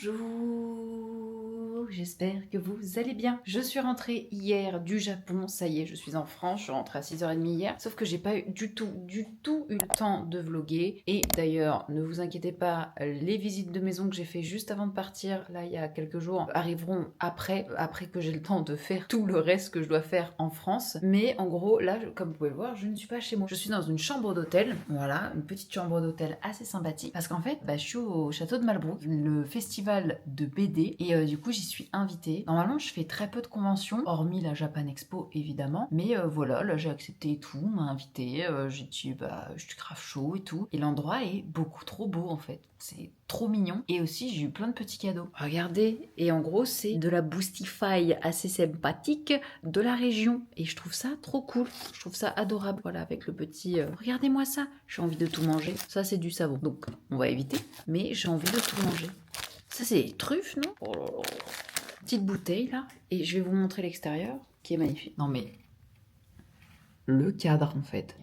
Bonjour, j'espère que vous allez bien. Je suis rentrée hier du Japon, ça y est, je suis en France, je suis rentrée à 6h30 hier, sauf que j'ai pas eu du tout eu le temps de vlogger. Et d'ailleurs, ne vous inquiétez pas, les visites de maison que j'ai fait juste avant de partir, là il y a quelques jours, arriveront après que j'ai le temps de faire tout le reste que je dois faire en France. Mais en gros, là, comme vous pouvez le voir, je ne suis pas chez moi. Je suis dans une chambre d'hôtel, voilà, une petite chambre d'hôtel assez sympathique, parce qu'en fait, je suis au château de Malbrook, le festival de BD, et du coup j'y suis invitée. Normalement je fais très peu de conventions, hormis la Japan Expo évidemment, mais voilà, là j'ai accepté et tout, on m'a invitée, j'ai dit je suis grave chaud et tout, et l'endroit est beaucoup trop beau en fait, c'est trop mignon, et aussi j'ai eu plein de petits cadeaux. Regardez, et en gros c'est de la Boostify assez sympathique de la région, et je trouve ça trop cool, je trouve ça adorable, voilà, avec le petit regardez-moi ça, j'ai envie de tout manger, ça c'est du savon, donc on va éviter, mais j'ai envie de tout manger. Ça c'est des truffes, non? Oh là là. Petite bouteille là, et je vais vous montrer l'extérieur qui est magnifique. Non mais le cadre en fait.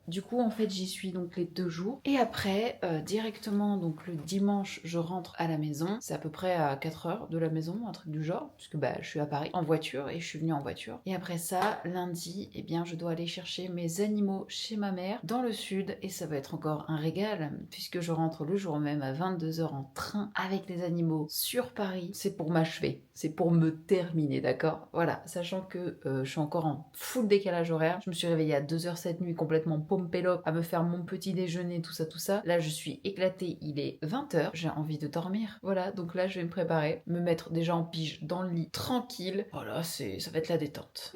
Du coup, en fait, j'y suis donc les 2 jours. Et après, directement, donc le dimanche, je rentre à la maison. C'est à peu près à 4 heures de la maison, un truc du genre, puisque je suis à Paris en voiture et je suis venue en voiture. Et après ça, lundi, eh bien, je dois aller chercher mes animaux chez ma mère dans le sud. Et ça va être encore un régal, puisque je rentre le jour même à 22 heures en train avec les animaux sur Paris. C'est pour m'achever, c'est pour me terminer, d'accord? Voilà, sachant que je suis encore en full décalage horaire. Je me suis réveillée à 2 heures cette nuit complètement pélope à me faire mon petit déjeuner, tout ça. Là, je suis éclatée, il est 20 h, j'ai envie de dormir. Voilà, donc là, je vais me préparer, me mettre déjà en pige dans le lit, tranquille. Voilà, ça va être la détente.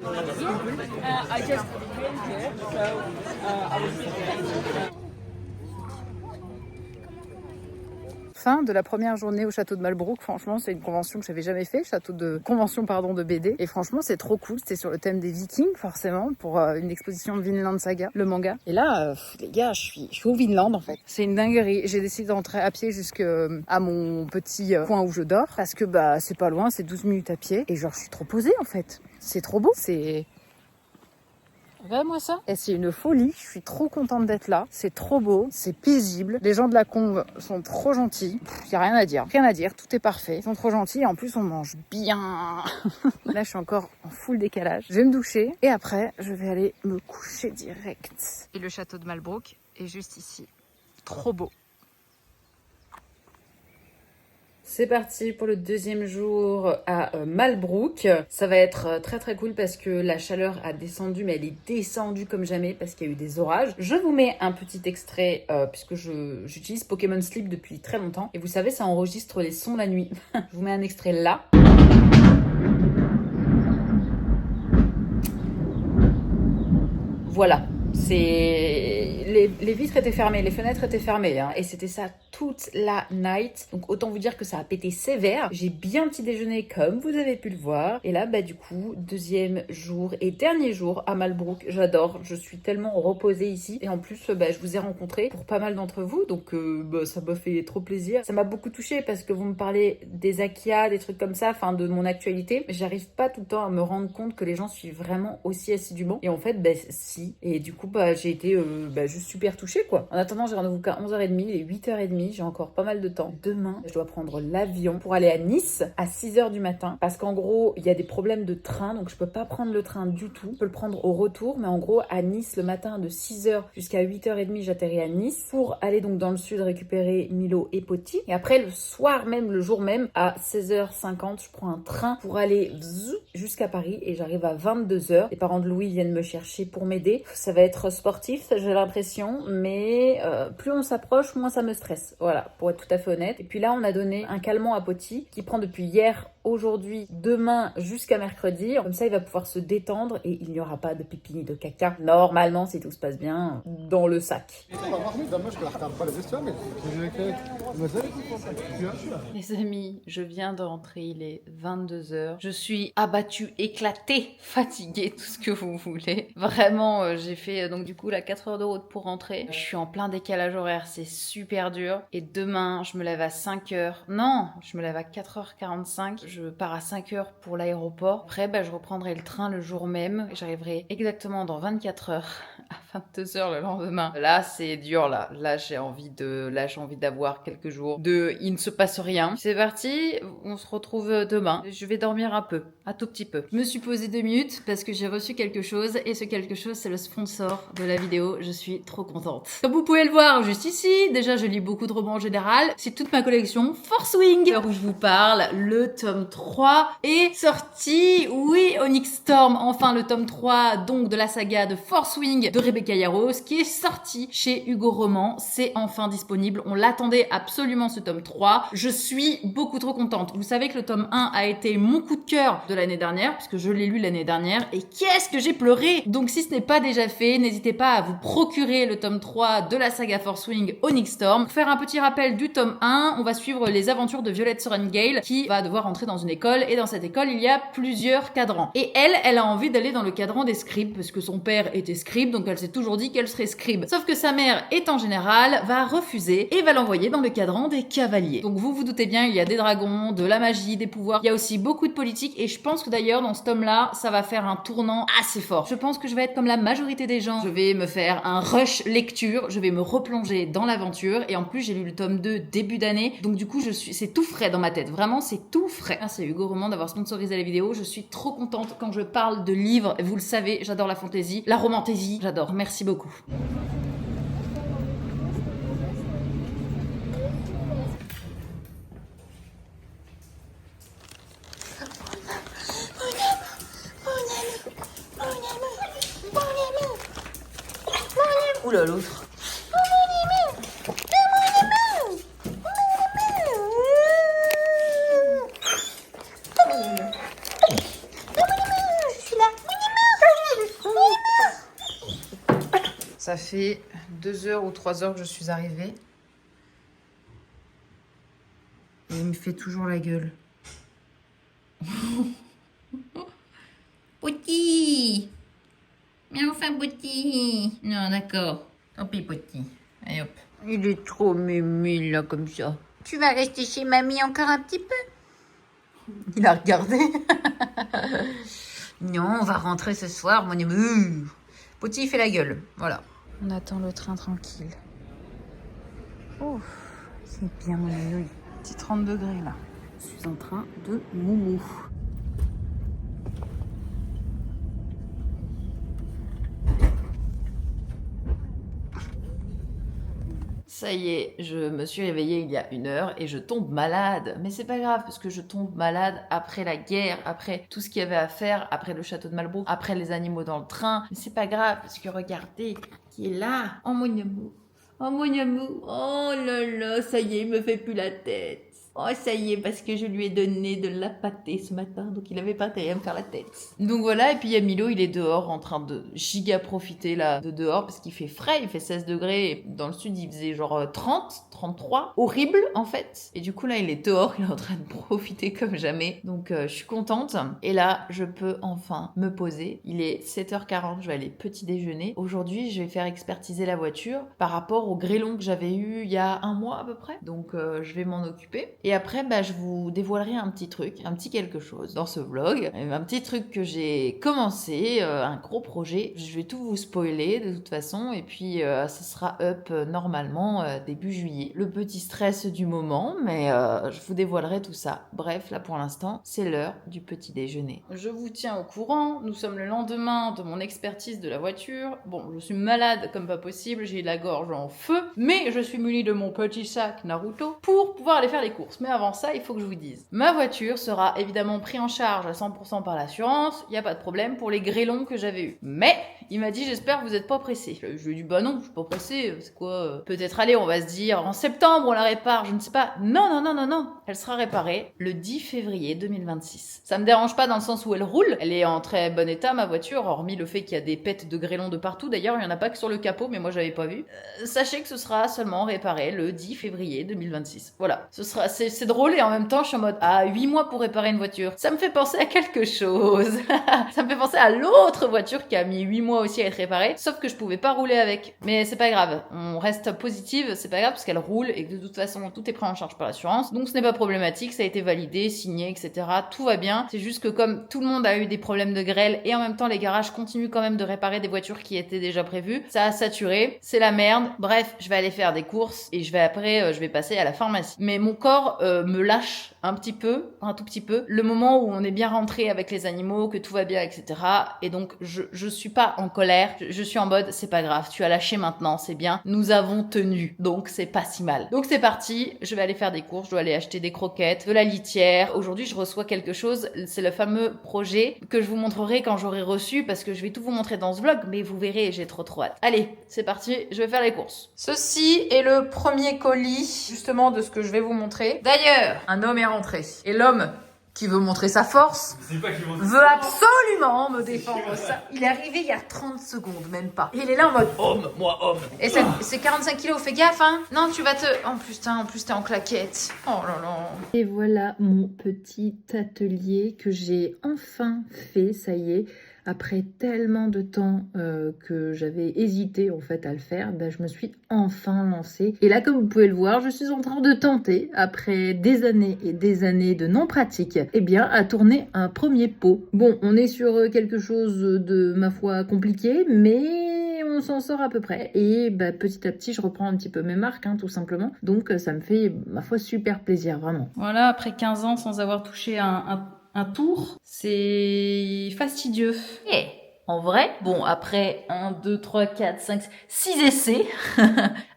Fin de la première journée au château de Malbrook. Franchement, c'est une convention que j'avais jamais fait, convention de BD. Et franchement, c'est trop cool. C'était sur le thème des Vikings, forcément, pour une exposition de Vinland Saga, le manga. Et là, les gars, je suis au Vinland en fait. C'est une dinguerie. J'ai décidé d'entrer à pied jusqu'à mon petit coin où je dors, parce que c'est pas loin, c'est 12 minutes à pied. Et genre, je suis trop posée en fait. C'est trop beau. Regarde-moi ça. Et c'est une folie. Je suis trop contente d'être là. C'est trop beau. C'est paisible. Les gens de la conve sont trop gentils. Y a rien à dire. Rien à dire. Tout est parfait. Ils sont trop gentils. Et en plus, on mange bien. Là, je suis encore en full décalage. Je vais me doucher. Et après, je vais aller me coucher direct. Et le château de Malbrook est juste ici. Trop beau. C'est parti pour le 2e jour à Malbrook. Ça va être très très cool parce que la chaleur a descendu, mais elle est descendue comme jamais parce qu'il y a eu des orages. Je vous mets un petit extrait puisque j'utilise Pokémon Sleep depuis très longtemps. Et vous savez, ça enregistre les sons la nuit. Je vous mets un extrait là. Voilà. Les vitres étaient fermées, les fenêtres étaient fermées, hein, et c'était ça toute la night. Donc autant vous dire que ça a pété sévère. J'ai bien petit déjeuner comme vous avez pu le voir. Et là, du coup, 2e jour et dernier jour à Malbrook. J'adore, je suis tellement reposée ici. Et en plus, je vous ai rencontré pour pas mal d'entre vous, donc ça m'a fait trop plaisir. Ça m'a beaucoup touchée parce que vous me parlez des Akias, des trucs comme ça, enfin de mon actualité. Mais j'arrive pas tout le temps à me rendre compte que les gens suivent vraiment aussi assidûment. Et en fait, si. Et du coup, j'ai été juste super touchée, quoi. En attendant, j'ai rendez-vous qu'à 11h30, il est 8h30, j'ai encore pas mal de temps. Demain, je dois prendre l'avion pour aller à Nice à 6h du matin. Parce qu'en gros, il y a des problèmes de train, donc je peux pas prendre le train du tout. Je peux le prendre au retour, mais en gros, à Nice, le matin de 6h jusqu'à 8h30, j'atterris à Nice pour aller donc dans le sud récupérer Milo et Poti. Et après, le soir même, le jour même, à 16h50, je prends un train pour aller jusqu'à Paris et j'arrive à 22h. Les parents de Louis viennent me chercher pour m'aider. Ça va être sportif, j'ai l'impression, mais plus on s'approche, moins ça me stresse. Voilà, pour être tout à fait honnête. Et puis là, on a donné un calmant à Poti qui prend depuis hier, aujourd'hui, demain jusqu'à mercredi. Comme ça, il va pouvoir se détendre et il n'y aura pas de pipi ni de caca. Normalement, si tout se passe bien, dans le sac. Les amis, je viens de rentrer, il est 22h. Je suis abattue, éclatée, fatiguée, tout ce que vous voulez. Vraiment, j'ai fait donc du coup la 4 heures de route pour rentrer. Je suis en plein décalage horaire, c'est super dur. Et demain, je me lève à 5h. Non, je me lève à 4h45. je pars à 5 heures pour l'aéroport. Après, je reprendrai le train le jour même. J'arriverai exactement dans 24 heures à 22 heures le lendemain. Là, c'est dur, là. Là, j'ai envie d'avoir quelques jours il ne se passe rien. C'est parti, on se retrouve demain. Je vais dormir un peu, un tout petit peu. Je me suis posée 2 minutes parce que j'ai reçu quelque chose et ce quelque chose, c'est le sponsor de la vidéo. Je suis trop contente. Comme vous pouvez le voir juste ici, déjà, je lis beaucoup de romans en général. C'est toute ma collection Force Wing. L'heure où je vous parle, le tome 3 est sorti. Oui, Onyx Storm, enfin le tome 3 donc de la saga de Force Wing de Rebecca Yarros qui est sorti chez Hugo Roman. C'est enfin disponible. On l'attendait absolument ce tome 3. Je suis beaucoup trop contente. Vous savez que le tome 1 a été mon coup de cœur de l'année dernière puisque je l'ai lu l'année dernière et qu'est-ce que j'ai pleuré. Donc si ce n'est pas déjà fait, n'hésitez pas à vous procurer le tome 3 de la saga Force Wing Onyx Storm. Pour faire un petit rappel du tome 1, on va suivre les aventures de Violet Sorrengail qui va devoir entrer dans une école et dans cette école il y a plusieurs cadrans. Et elle a envie d'aller dans le cadran des scribes parce que son père était scribe donc elle s'est toujours dit qu'elle serait scribe. Sauf que sa mère étant générale va refuser et va l'envoyer dans le cadran des cavaliers. Donc vous vous doutez bien, il y a des dragons, de la magie, des pouvoirs, il y a aussi beaucoup de politique et je pense que d'ailleurs dans ce tome-là, ça va faire un tournant assez fort. Je pense que je vais être comme la majorité des gens. Je vais me faire un rush lecture, je vais me replonger dans l'aventure et en plus j'ai lu le tome 2 début d'année donc du coup c'est tout frais dans ma tête, vraiment c'est tout frais. Merci à Hugo Roman d'avoir sponsorisé la vidéo, je suis trop contente quand je parle de livres, vous le savez, j'adore la fantaisie, la romantaisie, j'adore, merci beaucoup. Oula l'autre. Ça fait 2 heures ou 3 heures que je suis arrivée. Et il me fait toujours la gueule. Petit. Mais enfin, petit. Non, d'accord. Tant pis, petit. Allez hop. Il est trop mémé là, comme ça. Tu vas rester chez mamie encore un petit peu? Il a regardé. Non, on va rentrer ce soir, mon ami. Petit, il fait la gueule. Voilà. On attend le train tranquille. Ouf, c'est bien mon ami. Petit 30 degrés là. Je suis en train de moumou. Ça y est, je me suis réveillée il y a 1 heure et je tombe malade. Mais c'est pas grave parce que je tombe malade après la guerre, après tout ce qu'il y avait à faire, après le château de Malbrook, après les animaux dans le train. Mais c'est pas grave parce que regardez, qui est là. Oh mon amour, oh mon amour, oh là là, ça y est, il me fait plus la tête. Oh, ça y est, parce que je lui ai donné de la pâtée ce matin, donc il avait pas intérêt à me faire la tête. Donc voilà, et puis il y a Milo, il est dehors en train de giga profiter là de dehors parce qu'il fait frais, il fait 16 degrés. Et dans le sud, il faisait genre 30, 33. Horrible en fait. Et du coup là, il est dehors, il est en train de profiter comme jamais. Donc je suis contente. Et là, je peux enfin me poser. Il est 7h40, je vais aller petit déjeuner. Aujourd'hui, je vais faire expertiser la voiture par rapport au grêlon que j'avais eu il y a 1 mois à peu près. Donc je vais m'en occuper. Et après, je vous dévoilerai un petit truc, un petit quelque chose dans ce vlog. Un petit truc que j'ai commencé, un gros projet. Je vais tout vous spoiler de toute façon. Et puis, ça sera up normalement début juillet. Le petit stress du moment, mais je vous dévoilerai tout ça. Bref, là pour l'instant, c'est l'heure du petit déjeuner. Je vous tiens au courant. Nous sommes le lendemain de mon expertise de la voiture. Bon, je suis malade comme pas possible. J'ai la gorge en feu. Mais je suis munie de mon petit sac Naruto pour pouvoir aller faire les courses. Mais avant ça, il faut que je vous dise. Ma voiture sera évidemment prise en charge à 100% par l'assurance. Il n'y a pas de problème pour les grêlons que j'avais eu. Mais il m'a dit, j'espère que vous n'êtes pas pressé. Je lui ai dit, bah non, je suis pas pressé. C'est quoi peut-être aller, on va se dire, en septembre, on la répare, je ne sais pas. Non, non, non, non, non. Elle sera réparée le 10 février 2026. Ça me dérange pas dans le sens où elle roule. Elle est en très bon état, ma voiture, hormis le fait qu'il y a des pets de grêlons de partout. D'ailleurs, il n'y en a pas que sur le capot, mais moi, j'avais pas vu. Sachez que ce sera seulement réparé le 10 février 2026. Voilà. C'est c'est drôle et en même temps je suis en mode 8 mois pour réparer une voiture. Ça me fait penser à quelque chose. Ça me fait penser à l'autre voiture qui a mis 8 mois aussi à être réparée, sauf que je pouvais pas rouler avec. Mais c'est pas grave, on reste positive, c'est pas grave parce qu'elle roule et que de toute façon tout est pris en charge par l'assurance. Donc ce n'est pas problématique, ça a été validé, signé, etc. Tout va bien. C'est juste que comme tout le monde a eu des problèmes de grêle et en même temps les garages continuent quand même de réparer des voitures qui étaient déjà prévues, ça a saturé, c'est la merde. Bref, je vais aller faire des courses et je vais passer à la pharmacie. Mais mon corps me lâche un tout petit peu, le moment où on est bien rentré avec les animaux, que tout va bien, etc. Et donc je suis pas en colère, je suis en mode c'est pas grave, tu as lâché maintenant, c'est bien, nous avons tenu, donc c'est pas si mal. Donc c'est parti, je vais aller faire des courses, je dois aller acheter des croquettes, de la litière. Aujourd'hui je reçois quelque chose, c'est le fameux projet que je vous montrerai quand j'aurai reçu, parce que je vais tout vous montrer dans ce vlog, mais vous verrez, j'ai trop hâte. Allez, c'est parti, je vais faire les courses. Ceci est le premier colis, justement, de ce que je vais vous montrer. D'ailleurs, un homme est rentré. Et l'homme qui veut montrer sa force veut absolument me défendre ça. Il est arrivé il y a 30 secondes, même pas. Et il est là en mode homme, moi homme. Et c'est 45 kilos, fais gaffe, hein. Non, tu vas te... En plus, t'es en claquette. Oh là là. Et voilà mon petit atelier que j'ai enfin fait, ça y est. Après tellement de temps que j'avais hésité en fait à le faire, je me suis enfin lancée. Et là, comme vous pouvez le voir, je suis en train de tenter, après des années et des années de non-pratique, à tourner un premier pot. Bon, on est sur quelque chose de, ma foi, compliqué, mais on s'en sort à peu près. Et petit à petit, je reprends un petit peu mes marques, tout simplement. Donc, ça me fait, ma foi, super plaisir, vraiment. Voilà, après 15 ans sans avoir touché un tour, c'est fastidieux. Et en vrai, bon, après 1, 2, 3, 4, 5, 6 essais,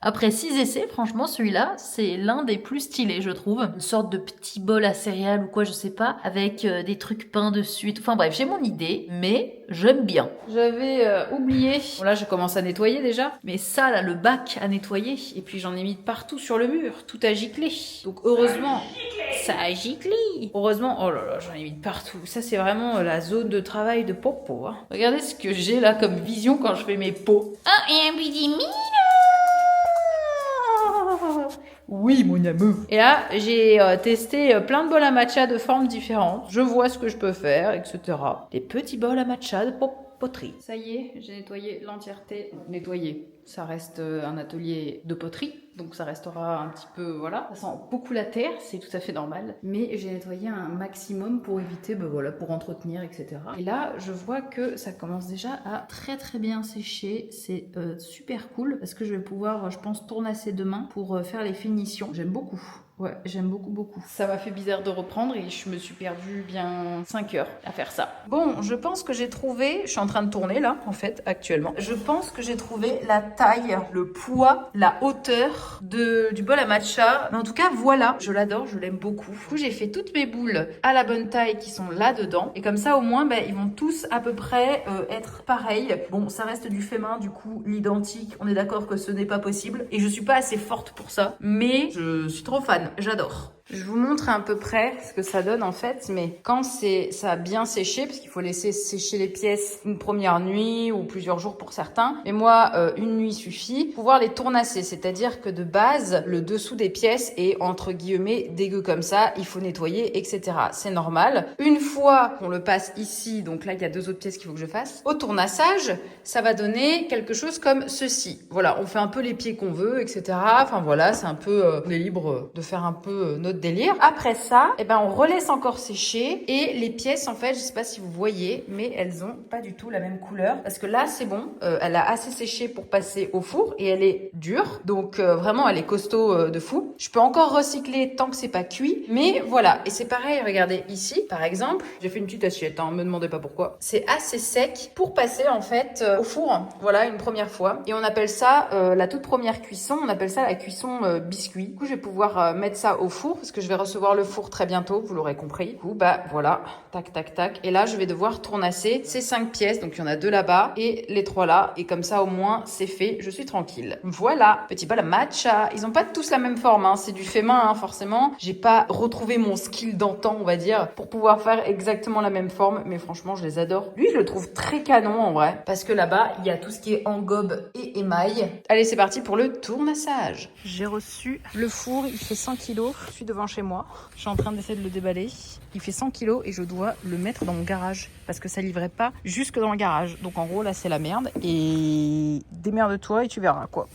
après 6 essais, franchement, celui-là, c'est l'un des plus stylés, je trouve. Une sorte de petit bol à céréales ou quoi, je sais pas, avec des trucs peints dessus. Enfin bref, j'ai mon idée, mais j'aime bien. J'avais oublié, bon là je commence à nettoyer déjà, mais ça là, le bac à nettoyer, et puis j'en ai mis partout sur le mur, tout a giclé. Donc heureusement, ça a giclé. Heureusement, oh là là, j'en ai mis partout. Ça c'est vraiment la zone de travail de Popo. Hein. Regardez ce que j'ai là comme vision quand je fais mes pots. Oh, et un petit mino. Oui, mon amour. Et là, j'ai testé plein de bols à matcha de formes différentes. Je vois ce que je peux faire, etc. Des petits bols à matcha de poterie. Ça y est, j'ai nettoyé l'entièreté. Nettoyé, ça reste un atelier de poterie. Donc ça restera un petit peu, voilà. Ça sent beaucoup la terre, c'est tout à fait normal. Mais j'ai nettoyé un maximum pour éviter, pour entretenir, etc. Et là, je vois que ça commence déjà à très bien sécher. C'est super cool parce que je vais pouvoir, je pense, tournasser demain pour faire les finitions. J'aime beaucoup. Ouais, j'aime beaucoup. Ça m'a fait bizarre de reprendre et je me suis perdue bien 5 heures à faire ça. Bon, je pense que j'ai trouvé, je suis en train de tourner là, en fait, actuellement. Je pense que j'ai trouvé la taille, le poids, la hauteur du bol à matcha. Mais en tout cas, voilà, je l'adore, je l'aime beaucoup. Du coup, j'ai fait toutes mes boules à la bonne taille qui sont là-dedans. Et comme ça, au moins, ils vont tous à peu près être pareils. Bon, ça reste du fait main, du coup, l'identique, on est d'accord que ce n'est pas possible. Et je suis pas assez forte pour ça, mais je suis trop fan. J'adore. Je vous montre à peu près ce que ça donne en fait, mais quand ça a bien séché, parce qu'il faut laisser sécher les pièces une première nuit ou plusieurs jours pour certains, mais moi une nuit suffit, pouvoir les tournasser, c'est-à-dire que de base, le dessous des pièces est entre guillemets dégueu comme ça, il faut nettoyer, etc. C'est normal. Une fois qu'on le passe ici, donc là il y a 2 autres pièces qu'il faut que je fasse, au tournassage, ça va donner quelque chose comme ceci. Voilà, on fait un peu les pieds qu'on veut, etc. Enfin voilà, c'est un peu, on est libre de faire un peu notre délire. Après ça, on relaisse encore sécher et les pièces en fait, je sais pas si vous voyez, mais elles ont pas du tout la même couleur parce que là c'est bon, elle a assez séché pour passer au four et elle est dure, donc vraiment elle est costaud de fou. Je peux encore recycler tant que c'est pas cuit, mais voilà. Et c'est pareil, regardez ici par exemple, j'ai fait une petite assiette, me demandez pas pourquoi. C'est assez sec pour passer en fait au four, voilà, une première fois. Et on appelle ça la toute première cuisson, on appelle ça la cuisson biscuit. Du coup je vais pouvoir mettre ça au four parce que je vais recevoir le four très bientôt, vous l'aurez compris. Du coup, voilà, tac. Et là, je vais devoir tournasser ces 5 pièces. Donc, il y en a 2 là-bas et les 3 là. Et comme ça, au moins, c'est fait. Je suis tranquille. Voilà, petit bol à matcha. Ils ont pas tous la même forme, c'est du fait main, forcément. J'ai pas retrouvé mon skill d'antan, on va dire, pour pouvoir faire exactement la même forme. Mais franchement, je les adore. Lui, je le trouve très canon, en vrai. Parce que là-bas, il y a tout ce qui est engobe et émail. Allez, c'est parti pour le tournassage. J'ai reçu le four. Il fait 100 kilos. Je suis devant devant chez moi. Je suis en train d'essayer de le déballer. Il fait 100 kilos et je dois le mettre dans mon garage parce que ça livrait pas jusque dans le garage. Donc en gros là c'est la merde et démerde-toi et tu verras quoi.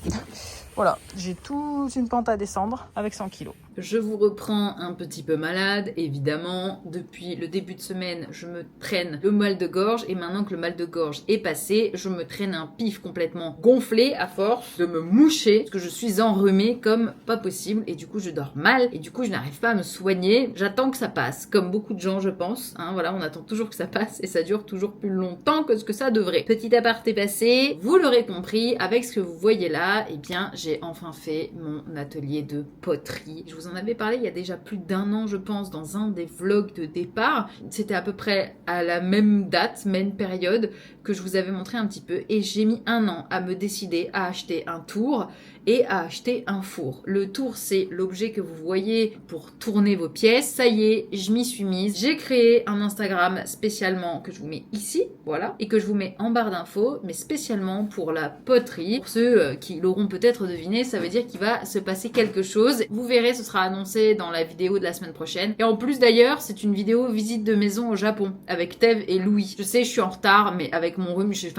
Voilà, j'ai toute une pente à descendre avec 100 kilos. Je vous reprends un petit peu malade, évidemment. Depuis le début de semaine, je me traîne le mal de gorge. Et maintenant que le mal de gorge est passé, je me traîne un pif complètement gonflé à force de me moucher. Parce que je suis enrhumée comme pas possible. Et du coup, je dors mal. Et du coup, je n'arrive pas à me soigner. J'attends que ça passe. Comme beaucoup de gens, je pense. Hein, voilà, on attend toujours que ça passe. Et ça dure toujours plus longtemps que ce que ça devrait. Petit aparté passé, vous l'aurez compris, avec ce que vous voyez là, eh bien, j'ai enfin fait mon atelier de poterie. Je vous en avais parlé il y a déjà plus d'1 an, je pense, dans un des vlogs de départ. C'était à peu près à la même date, même période, que je vous avais montré un petit peu. Et j'ai mis 1 an à me décider à acheter un tour et à acheter un four. Le tour, c'est l'objet que vous voyez pour tourner vos pièces. Ça y est, je m'y suis mise. J'ai créé un Instagram spécialement que je vous mets ici, voilà, et que je vous mets en barre d'infos, mais spécialement pour la poterie. Pour ceux qui l'auront peut-être deviné, ça veut dire qu'il va se passer quelque chose. Vous verrez, ce sera annoncé dans la vidéo de la semaine prochaine. Et en plus d'ailleurs, c'est une vidéo visite de maison au Japon avec Tev et Louis. Je sais, je suis en retard, mais avec mon rhume, j'ai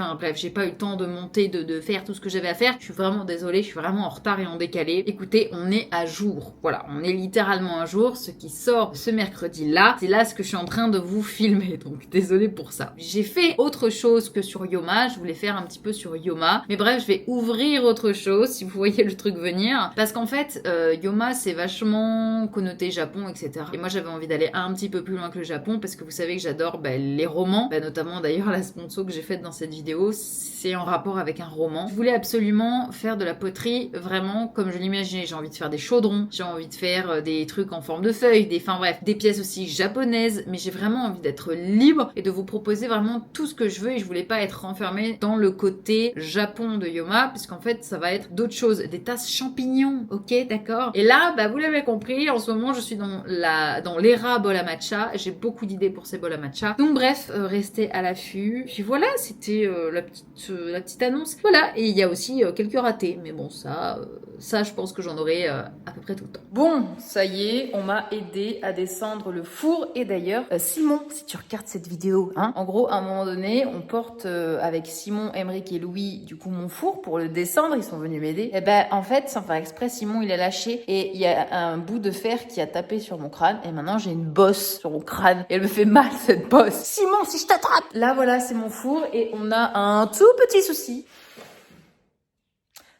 pas eu le temps de monter, de faire tout ce que j'avais à faire. Je suis vraiment désolée, je suis vraiment en retard et en décalé. Écoutez, on est à jour. Voilà, on est littéralement à jour. Ce qui sort ce mercredi-là, c'est là ce que je suis en train de vous filmer. Donc, désolée pour ça. J'ai fait autre chose que sur Yoma. Je voulais faire un petit peu sur Yoma. Mais bref, je vais ouvrir autre chose, si vous voyez le truc venir. Parce qu'en fait, Yoma, c'est vachement connoté Japon, etc. Et moi, j'avais envie d'aller un petit peu plus loin que le Japon parce que vous savez que j'adore les romans. Notamment, d'ailleurs, la sponsor que j'ai faite dans cette vidéo, c'est en rapport avec un roman. Je voulais absolument faire de la poterie vraiment comme je l'imaginais. J'ai envie de faire des chaudrons, j'ai envie de faire des trucs en forme de feuilles, enfin bref, des pièces aussi japonaises, mais j'ai vraiment envie d'être libre et de vous proposer vraiment tout ce que je veux et je voulais pas être renfermée dans le côté Japon de Yoma puisqu'en fait ça va être d'autres choses, des tasses champignons, ok, d'accord. Et là, vous l'avez compris, en ce moment je suis dans l'era bol à matcha, j'ai beaucoup d'idées pour ces bols à matcha. Donc bref, restez à l'affût. Puis voilà, c'était la petite annonce. Voilà, et il y a aussi quelques ratés, mais bon ça je pense que j'en aurai à peu près tout le temps. Bon, ça y est, on m'a aidé à descendre le four et d'ailleurs Simon, si tu regardes cette vidéo, hein, en gros à un moment donné, on porte avec Simon, Emeric et Louis du coup mon four pour le descendre, ils sont venus m'aider. Et en fait, sans faire exprès, Simon il a lâché et il y a un bout de fer qui a tapé sur mon crâne et maintenant j'ai une bosse sur mon crâne et elle me fait mal cette bosse. Simon, si je t'attrape! Là voilà, c'est mon four et on a un tout petit souci.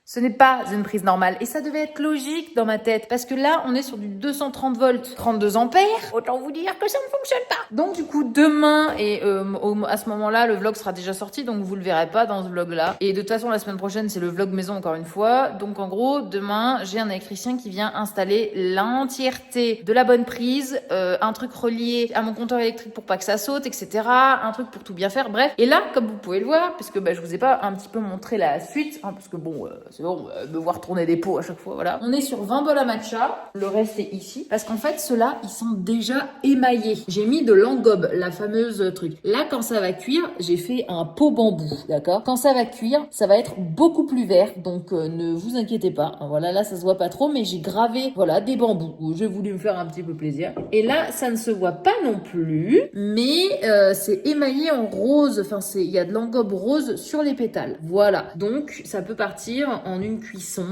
Ce n'est pas une prise normale. Et ça devait être logique dans ma tête. Parce que là, on est sur du 230 volts, 32 ampères. Autant vous dire que ça ne fonctionne pas. Donc, du coup, demain, et à ce moment-là, le vlog sera déjà sorti. Donc, vous le verrez pas dans ce vlog-là. Et de toute façon, la semaine prochaine, c'est le vlog maison encore une fois. Donc, en gros, demain, j'ai un électricien qui vient installer l'entièreté de la bonne prise. Un truc relié à mon compteur électrique pour pas que ça saute, etc. Un truc pour tout bien faire. Bref. Et là, comme vous pouvez le voir, puisque je vous ai pas un petit peu montré la suite, hein, parce que bon... c'est bon, me voir tourner des pots à chaque fois, voilà. On est sur 20 bols à matcha, le reste est ici, parce qu'en fait, ceux-là, ils sont déjà émaillés. J'ai mis de l'engobe, la fameuse truc. Là, quand ça va cuire, j'ai fait un pot bambou, d'accord? Quand ça va cuire, ça va être beaucoup plus vert, donc ne vous inquiétez pas. Voilà, là, ça se voit pas trop, mais j'ai gravé, voilà, des bambous. J'ai voulu me faire un petit peu plaisir. Et là, ça ne se voit pas non plus, mais c'est émaillé en rose, enfin, il y a de l'engobe rose sur les pétales. Voilà, donc ça peut partir en une cuisson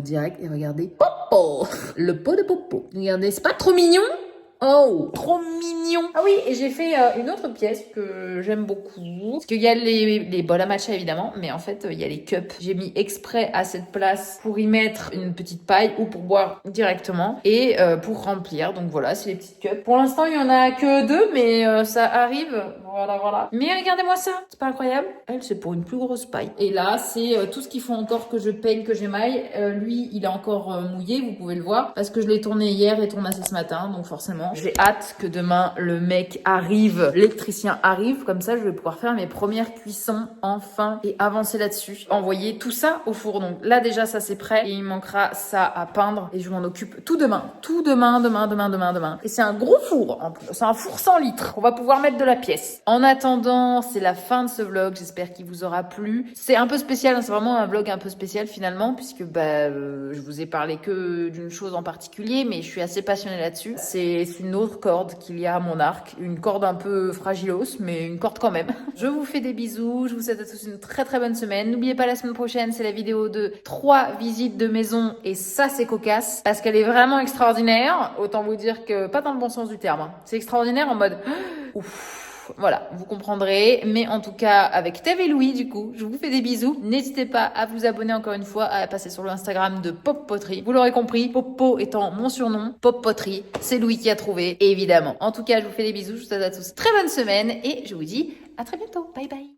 directe. Et regardez, popo, le pot de popo. Regardez, c'est pas trop mignon? Oh, trop mignon. Ah oui, et j'ai fait une autre pièce que j'aime beaucoup. Parce qu'il y a les bols à matcha évidemment, mais en fait, il y a les cups. J'ai mis exprès à cette place pour y mettre une petite paille ou pour boire directement et pour remplir. Donc voilà, c'est les petites cups. Pour l'instant, il y en a que 2, mais ça arrive. Voilà. Mais regardez-moi ça, c'est pas incroyable? Elle, c'est pour une plus grosse paille. Et là, c'est tout ce qu'il faut encore que je peigne, que j'émaille. Lui, il est encore mouillé, vous pouvez le voir, parce que je l'ai tourné hier et tournassé ce matin, donc forcément, vraiment. J'ai hâte que demain le mec arrive, l'électricien arrive, comme ça je vais pouvoir faire mes premières cuissons enfin et avancer là-dessus. Envoyer tout ça au four. Donc là déjà ça c'est prêt et il manquera ça à peindre et je m'en occupe tout demain. Tout demain. Et c'est un gros four en plus. C'est un four 100 litres. On va pouvoir mettre de la pièce. En attendant, c'est la fin de ce vlog. J'espère qu'il vous aura plu. C'est un peu spécial, hein. C'est vraiment un vlog un peu spécial finalement puisque je vous ai parlé que d'une chose en particulier, mais je suis assez passionnée là-dessus. C'est une autre corde qu'il y a à mon arc. Une corde un peu fragilos, mais une corde quand même. Je vous fais des bisous. Je vous souhaite à tous une très très bonne semaine. N'oubliez pas, la semaine prochaine, c'est la vidéo de 3 visites de maison et ça c'est cocasse parce qu'elle est vraiment extraordinaire. Autant vous dire que pas dans le bon sens du terme, hein. C'est extraordinaire en mode ouf. Voilà, vous comprendrez. Mais en tout cas, avec Tev et Louis, du coup, je vous fais des bisous. N'hésitez pas à vous abonner encore une fois, à passer sur l'Instagram de Pop Poterie. Vous l'aurez compris, Popo étant mon surnom, Pop Poterie, c'est Louis qui a trouvé, évidemment. En tout cas, je vous fais des bisous. Je vous souhaite à tous une très bonne semaine et je vous dis à très bientôt. Bye bye.